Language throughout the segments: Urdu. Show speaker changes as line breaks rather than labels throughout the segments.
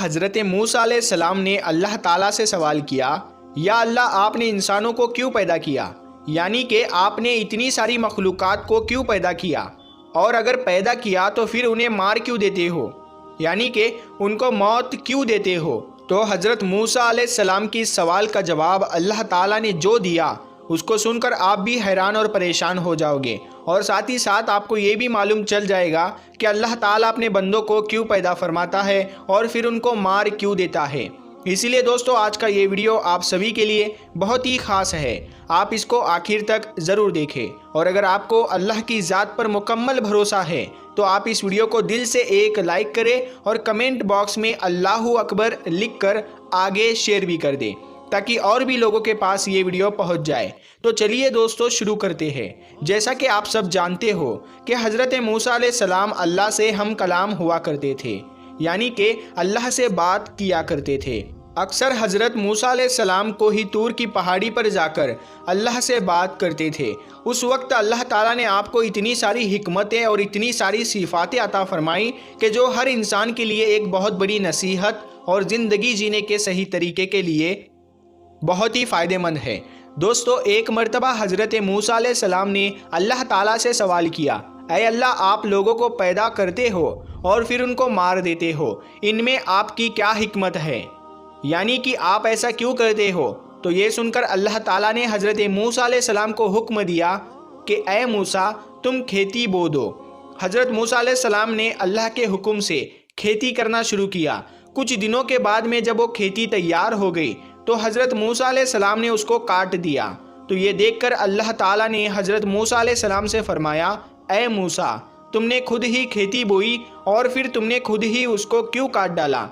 حضرت موسیٰ علیہ السلام نے اللہ تعالیٰ سے سوال کیا، یا اللہ آپ نے انسانوں کو کیوں پیدا کیا؟ یعنی کہ آپ نے اتنی ساری مخلوقات کو کیوں پیدا کیا؟ اور اگر پیدا کیا تو پھر انہیں مار کیوں دیتے ہو؟ یعنی کہ ان کو موت کیوں دیتے ہو؟ تو حضرت موسیٰ علیہ السلام کی اس سوال کا جواب اللہ تعالیٰ نے جو دیا اس کو سن کر آپ بھی حیران اور پریشان ہو جاؤ گے، اور ساتھ ہی ساتھ آپ کو یہ بھی معلوم چل جائے گا کہ اللہ تعالیٰ اپنے بندوں کو کیوں پیدا فرماتا ہے اور پھر ان کو مار کیوں دیتا ہے۔ اسی لیے دوستو، آج کا یہ ویڈیو آپ سبھی کے لیے بہت ہی خاص ہے، آپ اس کو آخر تک ضرور دیکھیں، اور اگر آپ کو اللہ کی ذات پر مکمل بھروسہ ہے تو آپ اس ویڈیو کو دل سے ایک لائک کریں اور کمنٹ باکس میں اللہ اکبر لکھ کر آگے شیئر بھی کر دیں تاکہ اور بھی لوگوں کے پاس یہ ویڈیو پہنچ جائے۔ تو چلیے دوستو شروع کرتے ہیں۔ جیسا کہ آپ سب جانتے ہو کہ حضرت موسیٰ علیہ السلام اللہ سے ہم کلام ہوا کرتے تھے، یعنی کہ اللہ سے بات کیا کرتے تھے۔ اکثر حضرت موسیٰ علیہ السلام کو ہی طور کی پہاڑی پر جا کر اللہ سے بات کرتے تھے۔ اس وقت اللہ تعالیٰ نے آپ کو اتنی ساری حکمتیں اور اتنی ساری صفاتیں عطا فرمائیں کہ جو ہر انسان کے لیے ایک بہت بڑی نصیحت اور زندگی جینے کے صحیح طریقے کے لیے بہت ہی فائدہ مند ہے۔ دوستو، ایک مرتبہ حضرت موسیٰ علیہ السلام نے اللہ تعالیٰ سے سوال کیا، اے اللہ آپ لوگوں کو پیدا کرتے ہو اور پھر ان کو مار دیتے ہو، ان میں آپ کی کیا حکمت ہے؟ یعنی کہ آپ ایسا کیوں کرتے ہو؟ تو یہ سن کر اللہ تعالیٰ نے حضرت موسیٰ علیہ السلام کو حکم دیا کہ اے موسیٰ تم کھیتی بو دو۔ حضرت موسیٰ علیہ السلام نے اللہ کے حکم سے کھیتی کرنا شروع کیا۔ کچھ دنوں کے بعد میں جب وہ کھیتی تیار ہو گئی تو حضرت موسیٰ علیہ السلام نے اس کو کاٹ دیا۔ تو یہ دیکھ کر اللہ تعالیٰ نے حضرت موسیٰ علیہ السلام سے فرمایا، اے موسیٰ تم نے خود ہی کھیتی بوئی اور پھر تم نے خود ہی اس کو کیوں کاٹ ڈالا؟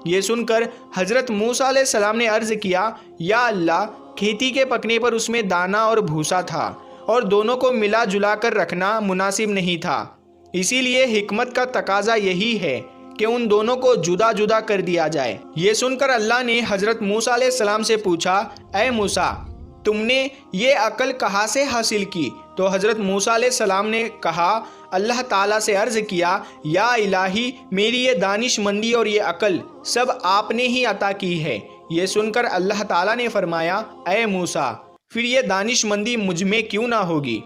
یہ سن کر حضرت موسیٰ علیہ السلام نے عرض کیا، یا اللہ کھیتی کے پکنے پر اس میں دانہ اور بھوسا تھا اور دونوں کو ملا جلا کر رکھنا مناسب نہیں تھا، اسی لیے حکمت کا تقاضا یہی ہے کہ ان دونوں کو جدا جدا کر دیا جائے۔ یہ سن کر اللہ نے حضرت موسیٰ علیہ السلام سے پوچھا، اے موسیٰ تم نے یہ عقل کہاں سے حاصل کی؟ تو حضرت موسیٰ علیہ السلام نے کہا، اللہ تعالیٰ سے عرض کیا، یا الہی میری یہ دانش مندی اور یہ عقل سب آپ نے ہی عطا کی ہے۔ یہ سن کر اللہ تعالیٰ نے فرمایا، اے موسیٰ پھر یہ دانش مندی مجھ میں کیوں نہ ہوگی؟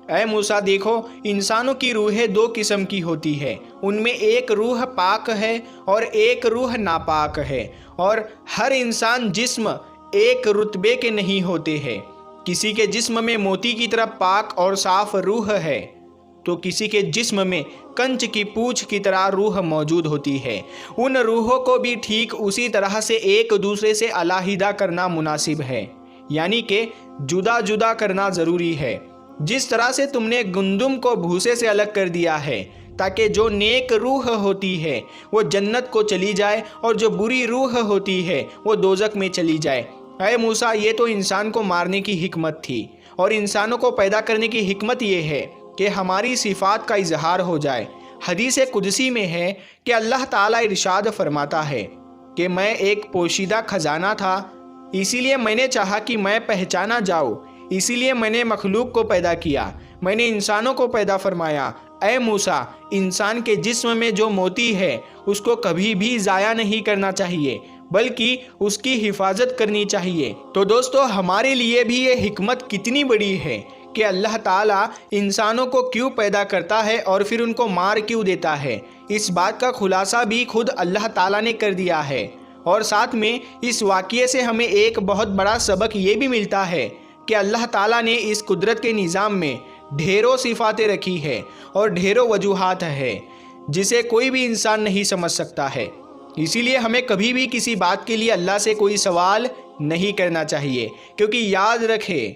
اے موسیٰ دیکھو، انسانوں کی روحیں دو قسم کی ہوتی ہے، ان میں ایک روح پاک ہے اور ایک روح ناپاک ہے، اور ہر انسان جسم ایک رتبے کے نہیں ہوتے ہیں۔ کسی کے جسم میں موتی کی طرح پاک اور صاف روح ہے تو کسی کے جسم میں کنچ کی پوچھ کی طرح روح موجود ہوتی ہے۔ ان روحوں کو بھی ٹھیک اسی طرح سے ایک دوسرے سے علیحدہ کرنا مناسب ہے، یعنی کہ جدا جدا کرنا ضروری ہے۔ جس طرح سے تم نے گندم کو بھوسے سے الگ کر دیا ہے تاکہ جو نیک روح ہوتی ہے وہ جنت کو چلی جائے اور جو بری روح ہوتی ہے وہ دوزخ میں چلی جائے۔ اے موسیٰ یہ تو انسان کو مارنے کی حکمت تھی، اور انسانوں کو پیدا کرنے کی حکمت یہ ہے کہ ہماری صفات کا اظہار ہو جائے۔ حدیث قدسی میں ہے کہ اللہ تعالیٰ ارشاد فرماتا ہے کہ میں ایک پوشیدہ خزانہ تھا، اسی لیے میں نے چاہا کہ میں پہچانا جاؤں، اسی لیے میں نے مخلوق کو پیدا کیا، میں نے انسانوں کو پیدا فرمایا۔ اے موسیٰ انسان کے جسم میں جو موتی ہے اس کو کبھی بھی ضائع نہیں کرنا چاہیے بلکہ اس کی حفاظت کرنی چاہیے۔ تو دوستو ہمارے لیے بھی یہ حکمت کتنی بڑی ہے کہ اللہ تعالیٰ انسانوں کو کیوں پیدا کرتا ہے اور پھر ان کو مار کیوں دیتا ہے، اس بات کا خلاصہ بھی خود اللہ تعالیٰ نے کر دیا ہے۔ اور ساتھ میں اس واقعے سے ہمیں ایک بہت بڑا سبق یہ بھی ملتا ہے کہ اللہ تعالیٰ نے اس قدرت کے نظام میں ڈھیروں صفاتیں رکھی ہے اور ڈھیروں وجوہات ہے جسے کوئی بھی انسان نہیں سمجھ سکتا ہے۔ اسی لیے ہمیں کبھی بھی کسی بات کے لیے اللہ سے کوئی سوال نہیں کرنا چاہیے، کیونکہ یاد رکھے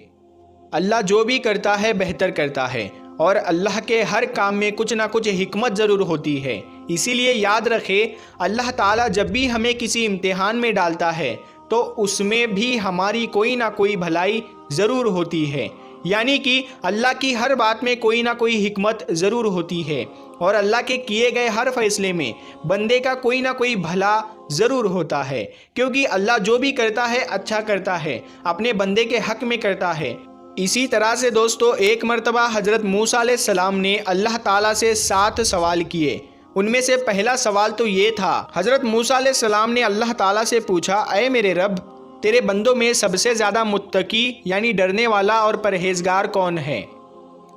اللہ جو بھی کرتا ہے بہتر کرتا ہے، اور اللہ کے ہر کام میں کچھ نہ کچھ حکمت ضرور ہوتی ہے۔ اسی لیے یاد رکھے اللہ تعالیٰ جب بھی ہمیں کسی امتحان میں ڈالتا ہے تو اس میں بھی ہماری کوئی نہ کوئی بھلائی ضرور ہوتی ہے۔ یعنی کہ اللہ کی ہر بات میں کوئی نہ کوئی حکمت ضرور ہوتی ہے اور اللہ کے کیے گئے ہر فیصلے میں بندے کا کوئی نہ کوئی بھلا ضرور ہوتا ہے، کیونکہ اللہ جو بھی کرتا ہے اچھا کرتا ہے، اپنے بندے کے حق میں کرتا ہے۔ اسی طرح سے دوستو ایک مرتبہ حضرت موسیٰ علیہ السلام نے اللہ تعالیٰ سے 7 سوال کیے۔ ان میں سے پہلا سوال تو یہ تھا، حضرت موسیٰ علیہ السلام نے اللہ تعالیٰ سے پوچھا، اے میرے رب، تیرے بندوں میں سب سے زیادہ متقی یعنی ڈرنے والا اور پرہیزگار کون ہے؟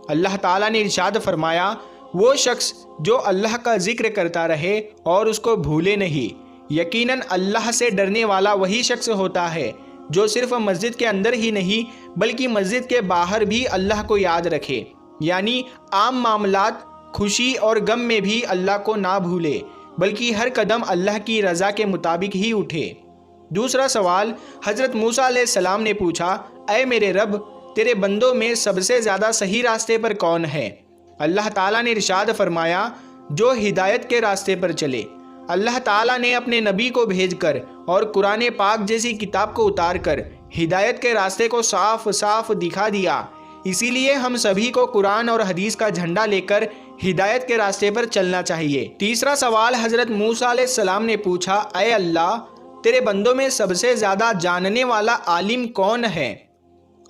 اللہ تعالیٰ نے ارشاد فرمایا، وہ شخص جو اللہ کا ذکر کرتا رہے اور اس کو بھولے نہیں۔ یقیناً اللہ سے ڈرنے والا وہی شخص ہوتا ہے جو صرف مسجد کے اندر ہی نہیں بلکہ مسجد کے باہر بھی اللہ کو یاد رکھے، یعنی عام معاملات، خوشی اور غم میں بھی اللہ کو نہ بھولے بلکہ ہر قدم اللہ کی رضا کے مطابق ہی اٹھے۔ دوسرا سوال حضرت موسیٰ علیہ السلام نے پوچھا، اے میرے رب، تیرے بندوں میں سب سے زیادہ صحیح راستے پر کون ہے؟ اللہ تعالیٰ نے ارشاد فرمایا، جو ہدایت کے راستے پر چلے۔ اللہ تعالیٰ نے اپنے نبی کو بھیج کر اور قرآن پاک جیسی کتاب کو اتار کر ہدایت کے راستے کو صاف صاف دکھا دیا۔ اسی لیے ہم سبھی کو قرآن اور حدیث کا جھنڈا لے کر ہدایت کے راستے پر چلنا چاہیے۔ تیسرا سوال حضرت موسیٰ علیہ السلام نے پوچھا، اے اللہ، تیرے بندوں میں سب سے زیادہ جاننے والا عالم کون ہے؟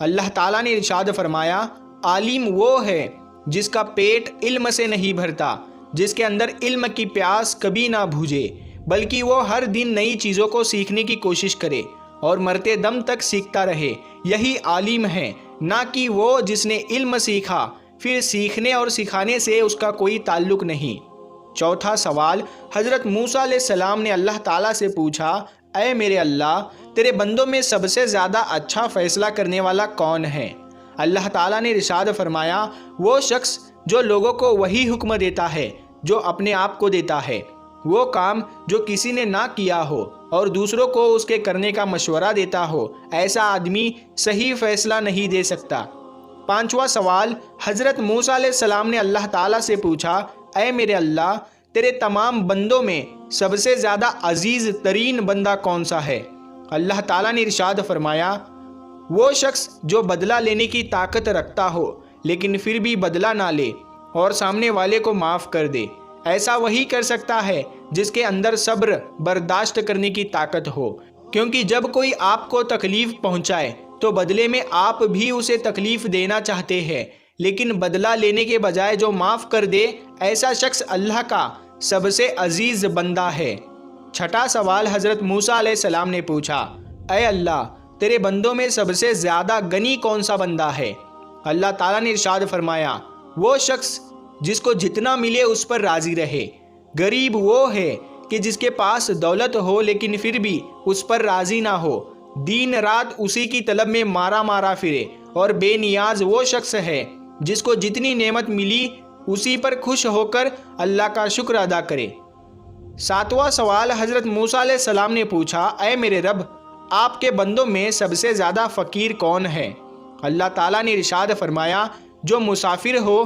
اللہ تعالیٰ نے ارشاد فرمایا، عالم وہ ہے جس کا پیٹ علم سے نہیں بھرتا، جس کے اندر علم کی پیاس کبھی نہ بجھے، بلکہ وہ ہر دن نئی چیزوں کو سیکھنے کی کوشش کرے اور مرتے دم تک سیکھتا رہے، یہی عالم ہے، نہ کہ وہ جس نے علم سیکھا پھر سیکھنے اور سکھانے سے اس کا کوئی تعلق نہیں۔ چوتھا سوال حضرت موسیٰ علیہ السلام نے اللہ تعالیٰ سے پوچھا، اے میرے اللہ، تیرے بندوں میں سب سے زیادہ اچھا فیصلہ کرنے والا کون ہے؟ اللہ تعالیٰ نے ارشاد فرمایا، وہ شخص جو لوگوں کو وہی حکم دیتا ہے جو اپنے آپ کو دیتا ہے، وہ کام جو کسی نے نہ کیا ہو اور دوسروں کو اس کے کرنے کا مشورہ دیتا ہو، ایسا آدمی صحیح فیصلہ نہیں دے سکتا۔ پانچواں سوال حضرت موسیٰ علیہ السلام نے اللہ تعالیٰ سے پوچھا، اے میرے اللہ، تیرے تمام بندوں میں سب سے زیادہ عزیز ترین بندہ کون سا ہے؟ اللہ تعالیٰ نے ارشاد فرمایا، وہ شخص جو بدلہ لینے کی طاقت رکھتا ہو لیکن پھر بھی بدلہ نہ لے اور سامنے والے کو معاف کر دے، ایسا وہی کر سکتا ہے جس کے اندر صبر برداشت کرنے کی طاقت ہو، کیونکہ جب کوئی آپ کو تکلیف پہنچائے تو بدلے میں آپ بھی اسے تکلیف دینا چاہتے ہیں، لیکن بدلہ لینے کے بجائے جو معاف کر دے، ایسا شخص اللہ کا سب سے عزیز بندہ ہے۔ چھٹا سوال حضرت موسیٰ علیہ السلام نے پوچھا، اے اللہ، تیرے بندوں میں سب سے زیادہ غنی کون سا بندہ ہے؟ اللہ تعالیٰ نے ارشاد فرمایا، وہ شخص جس کو جتنا ملے اس پر راضی رہے۔ غریب وہ ہے کہ جس کے پاس دولت ہو لیکن پھر بھی اس پر راضی نہ ہو، دن رات اسی کی طلب میں مارا مارا پھرے، اور بے نیاز وہ شخص ہے جس کو جتنی نعمت ملی اسی پر خوش ہو کر اللہ کا شکر ادا کرے۔ ساتواں سوال حضرت موسیٰ علیہ السلام نے پوچھا، اے میرے رب، آپ کے بندوں میں سب سے زیادہ فقیر کون ہے؟ اللہ تعالیٰ نے ارشاد فرمایا، جو مسافر ہو،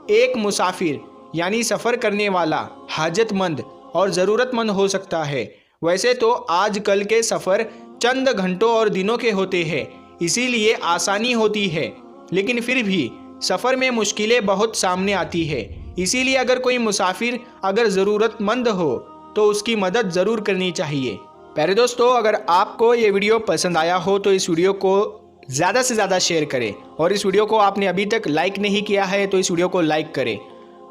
ایک مسافر یعنی سفر کرنے والا حاجت مند اور ضرورت مند ہو سکتا ہے۔ ویسے تو آج کل کے سفر چند گھنٹوں اور دنوں کے ہوتے ہیں، اسی لیے آسانی ہوتی ہے، لیکن پھر بھی سفر میں مشکلیں بہت سامنے آتی ہے۔ اسی لیے اگر کوئی مسافر اگر ضرورت مند ہو تو اس کی مدد ضرور کرنی چاہیے۔ پیارے دوستو، اگر آپ کو یہ ویڈیو پسند آیا ہو تو اس ویڈیو کو زیادہ سے زیادہ شیئر کریں، اور اس ویڈیو کو آپ نے ابھی تک لائک نہیں کیا ہے تو اس ویڈیو کو لائک کریں۔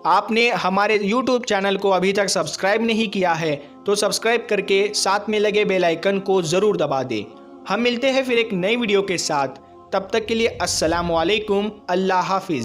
آپ نے ہمارے یوٹیوب چینل کو ابھی تک سبسکرائب نہیں کیا ہے تو سبسکرائب کر کے ساتھ میں لگے بیل آئیکن کو ضرور دبا دیں۔ ہم ملتے ہیں پھر ایک نئی ویڈیو کے ساتھ، تب تک کے لیے السلام علیکم، اللہ حافظ۔